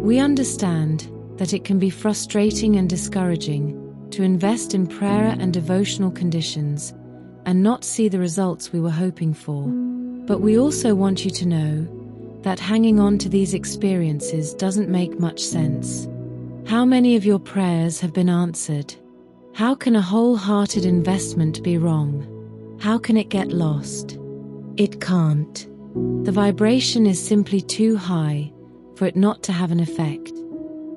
We understand that it can be frustrating and discouraging to invest in prayer and devotional conditions and not see the results we were hoping for. But we also want you to know that hanging on to these experiences doesn't make much sense. How many of your prayers have been answered? How can a wholehearted investment be wrong? How can it get lost? It can't. The vibration is simply too high for it not to have an effect.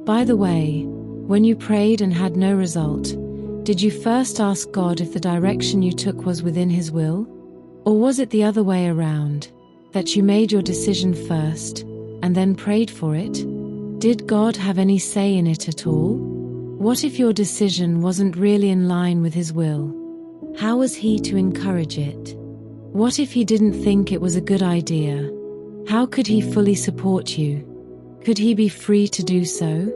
By the way, when you prayed and had no result, did you first ask God if the direction you took was within His will? Or was it the other way around, that you made your decision first and then prayed for it? Did God have any say in it at all? What if your decision wasn't really in line with His will? How was He to encourage it? What if He didn't think it was a good idea? How could He fully support you? Could He be free to do so?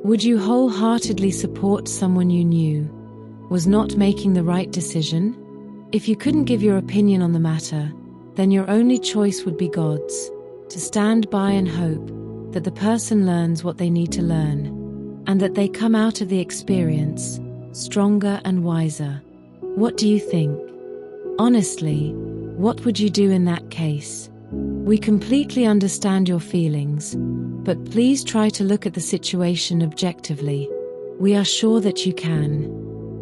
Would you wholeheartedly support someone you knew was not making the right decision? If you couldn't give your opinion on the matter, then your only choice would be God's, to stand by and hope that the person learns what they need to learn, and that they come out of the experience stronger and wiser. What do you think? Honestly, what would you do in that case? We completely understand your feelings, but please try to look at the situation objectively. We are sure that you can.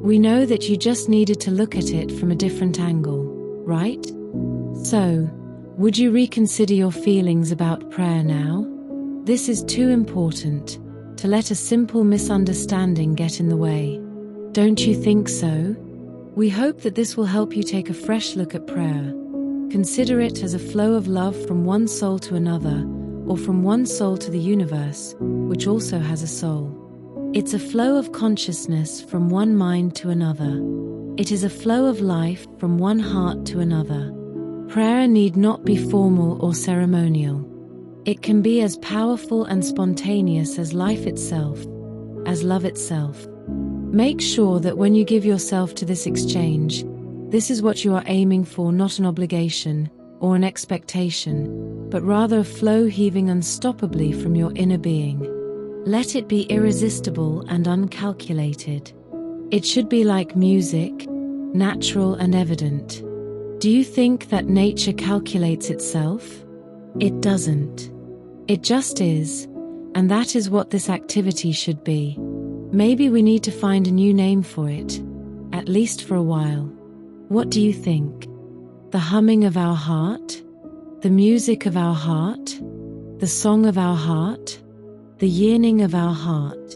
We know that you just needed to look at it from a different angle, right? So, would you reconsider your feelings about prayer now? This is too important to let a simple misunderstanding get in the way. Don't you think so? We hope that this will help you take a fresh look at prayer. Consider it as a flow of love from one soul to another, or from one soul to the universe, which also has a soul. It's a flow of consciousness from one mind to another. It is a flow of life from one heart to another. Prayer need not be formal or ceremonial. It can be as powerful and spontaneous as life itself, as love itself. Make sure that when you give yourself to this exchange, this is what you are aiming for, not an obligation or an expectation, but rather a flow heaving unstoppably from your inner being. Let it be irresistible and uncalculated. It should be like music, natural and evident. Do you think that nature calculates itself? It doesn't. It just is, and that is what this activity should be. Maybe we need to find a new name for it, at least for a while. What do you think? The humming of our heart? The music of our heart? The song of our heart? The yearning of our heart?